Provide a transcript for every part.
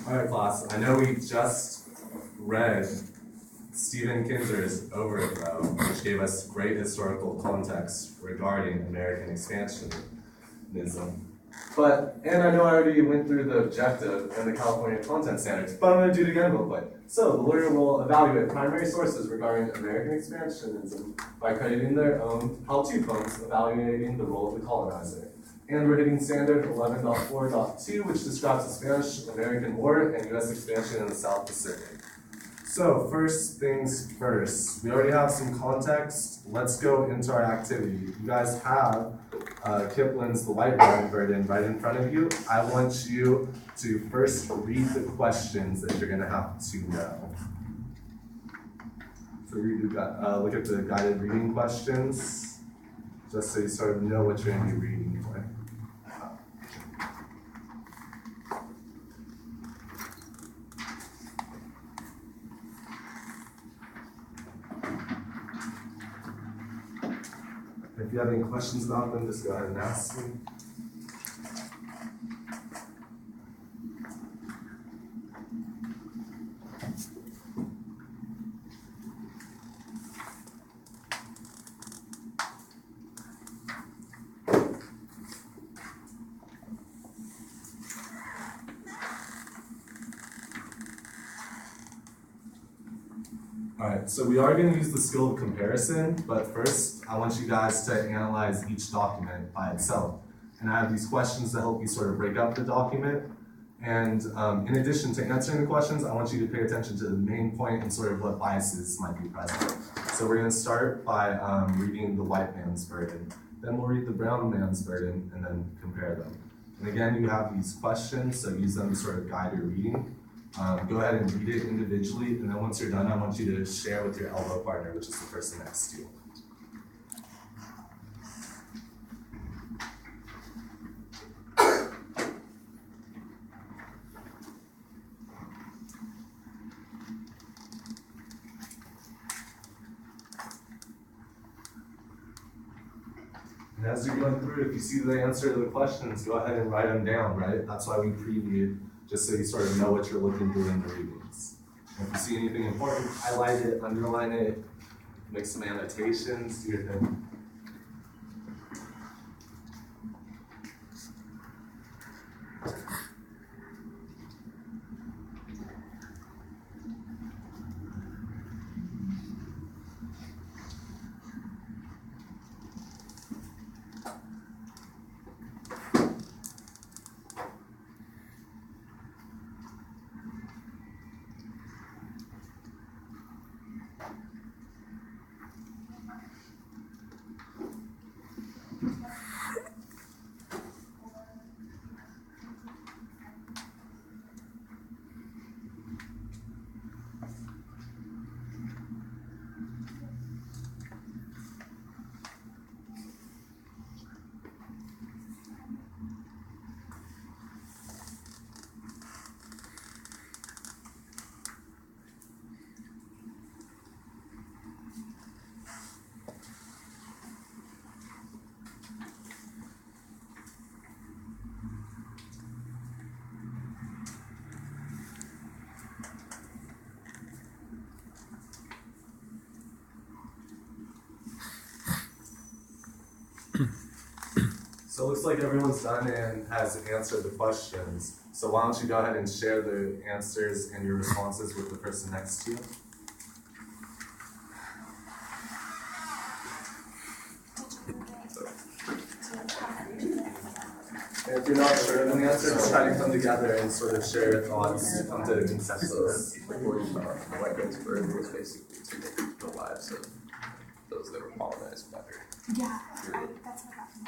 All right, class. I know we just read Stephen Kinzer's Overthrow, which gave us great historical context regarding American expansionism. And I know I already went through the objective and the California content standards, but I'm going to do it again real quick. So the lawyer will evaluate primary sources regarding American expansionism by crediting their own how-to poems evaluating the role of the colonizer. And we're hitting standard 11.4.2, which describes the Spanish-American War and U.S. expansion in the South Pacific. So first things first, we already have some context. Let's go into our activity. You guys have Kipling's The White Man Burden right in front of you. I want you to first read the questions that you're gonna have to know. So look at the guided reading questions, just so you sort of know what you're gonna be reading for. If you have any questions about them, just go ahead and ask me. Alright, so we are going to use the skill of comparison, but first I want you guys to analyze each document by itself. And I have these questions to help you sort of break up the document. And in addition to answering the questions, I want you to pay attention to the main point and sort of what biases might be present. So we're going to start by reading the white man's burden. Then we'll read the brown man's burden and then compare them. And again, you have these questions, so use them to sort of guide your reading. Go ahead and read it individually, and then once you're done, I want you to share with your elbow partner, which is the person next to you. And as you're going through, if you see the answer to the questions, go ahead and write them down, right? That's why we previewed, just so you sort of know what you're looking through in the readings. And if you see anything important, highlight it, underline it, make some annotations, do your thing. So it looks like everyone's done and has answered the questions. So why don't you go ahead and share the answers and your responses with the person next to you. And if you're not sure of the answer, just try to come together and sort of share your thoughts, come to a consensus. The white man's burden was basically to make the lives of those that were colonized better. Yeah, that's what happened.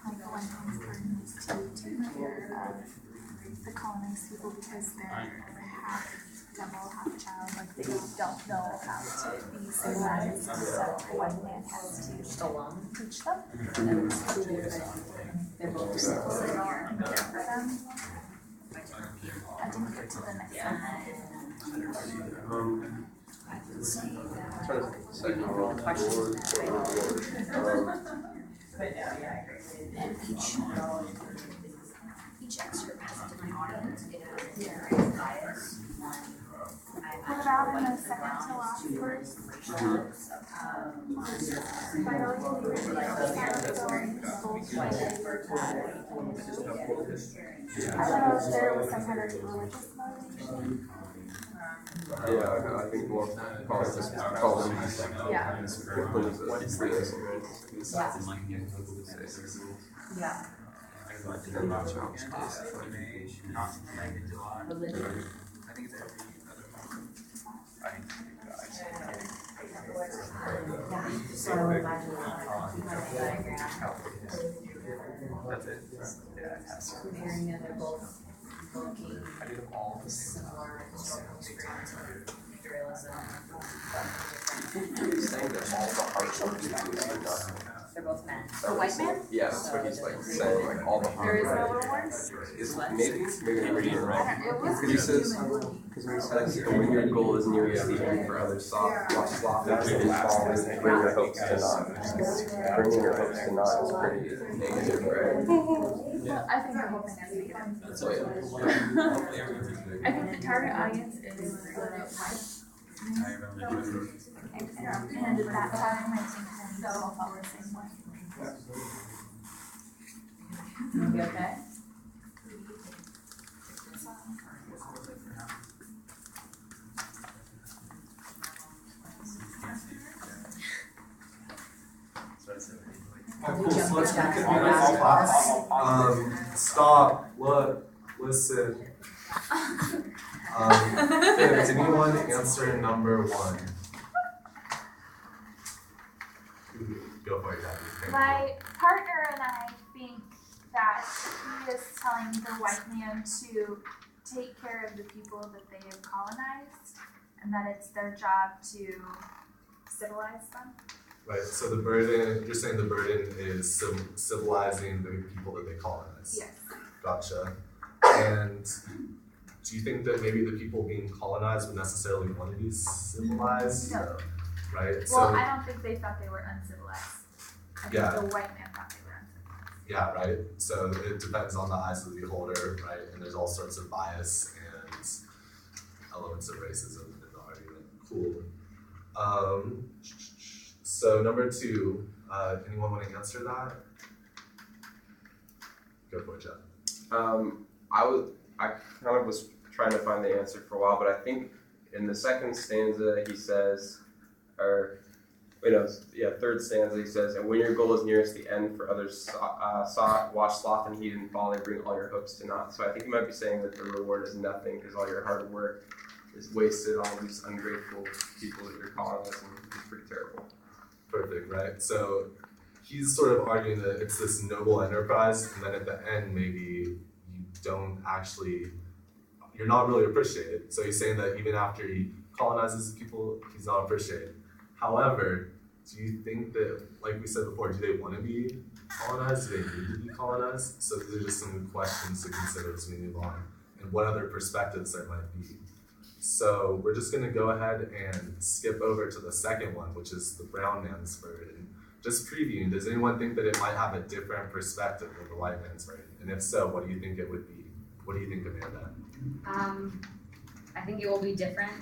Like the white man's burden is to take care of the colonized people because they're half devil, half child, like they don't know how to be civilized, so the white man has to teach them. And they're both disabled and care for them. I didn't get to the next one. And each excerpt has a different audio. wanna second to last first? I don't know if there was some kind of religious motivation. Yeah, I think we'll call it just call them. Yeah. What is this? Yeah. So imagine That's it. Yeah, it has to. comparing it, they're both looking similar historical experience of imperialism. He's saying that all the hard work is not. They're both men. The white man? Yeah, that's what he's like saying, like all the There hard is no work. rewards? Is maybe I'm reading it I right. don't, it was Because he says, human. because when he says, when your goal is nearest the end for others, watch sloth and bring your hopes to naught. Bringing your hopes to naught is pretty negative, right? I think they're hoping as negative. So yeah. I think the target audience is the white. And at that time, I think they all felt the same way. You okay? Cool, so let's make it all class. Stop, look, listen. Can anyone answer number 1? Go for it, Gabby. My partner and I think that he is telling the white man to take care of the people that they have colonized, and that it's their job to civilize them. Right, so the burden, you're saying the burden is civilizing the people that they colonize. Yes. Gotcha. And do you think that maybe the people being colonized would necessarily want to be civilized? No. Right? Well, So, I don't think they thought they were uncivilized. I think Yeah. the white man thought they were uncivilized. yeah, right? So it depends on the eyes of the beholder, right? And there's all sorts of bias and elements of racism in the argument. Cool. So number 2, anyone want to answer that? Go for it, Jeff. I kind of was trying to find the answer for a while, but I think in the second stanza he says, third stanza he says, and when your goal is nearest the end for others watch sloth and heat and folly, bring all your hopes to naught. So I think he might be saying that the reward is nothing because all your hard work is wasted on these ungrateful people that you're colonizing. It's pretty terrible. Perfect, right? So he's sort of arguing that it's this noble enterprise, and then at the end, maybe you're not really appreciated. So he's saying that even after he colonizes people, he's not appreciated. However, do you think that, like we said before, do they want to be colonized? Do they need to be colonized? So these are just some questions to consider as we move on, and what other perspectives there might be. So we're just going to go ahead and skip over to the second one, which is the brown man's version. Just previewing, does anyone think that it might have a different perspective than the white man's version? And if so, what do you think it would be? What do you think, Amanda? I think it will be different.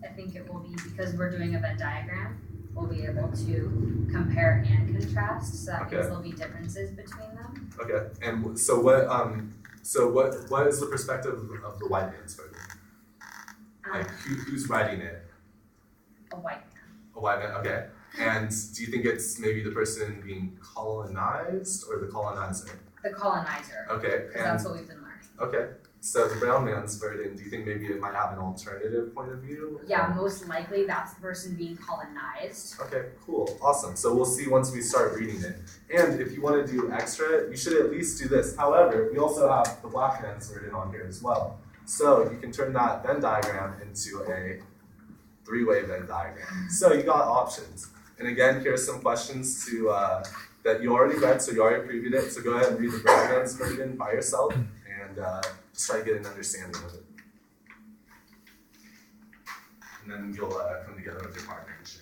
I think it will be, because we're doing a Venn diagram, we'll be able to compare and contrast, so that means there'll be differences between them. Okay, and so what is the perspective of the white man's version? Like, who's writing it? A white man. A white man, okay. And do you think it's maybe the person being colonized or the colonizer? The colonizer. Okay, Because that's what we've been learning. okay. So the brown man's version, do you think maybe it might have an alternative point of view? Yeah, most likely that's the person being colonized. Okay, cool, awesome. So we'll see once we start reading it. And if you want to do extra, you should at least do this. However, we also have the black man's version on here as well. So you can turn that Venn diagram into a 3-way Venn diagram. So you got options. And again, here's some questions that you already read, so you already previewed it. So go ahead and read the brown man's version by yourself and just try to get an understanding of it. And then you'll come together with your partner and share.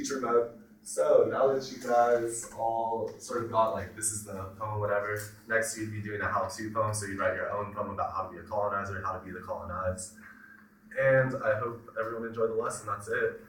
teacher mode. So now that you guys all sort of got like, this is the poem, whatever, next you'd be doing a how-to poem, so you'd write your own poem about how to be a colonizer, how to be the colonized. And I hope everyone enjoyed the lesson, that's it.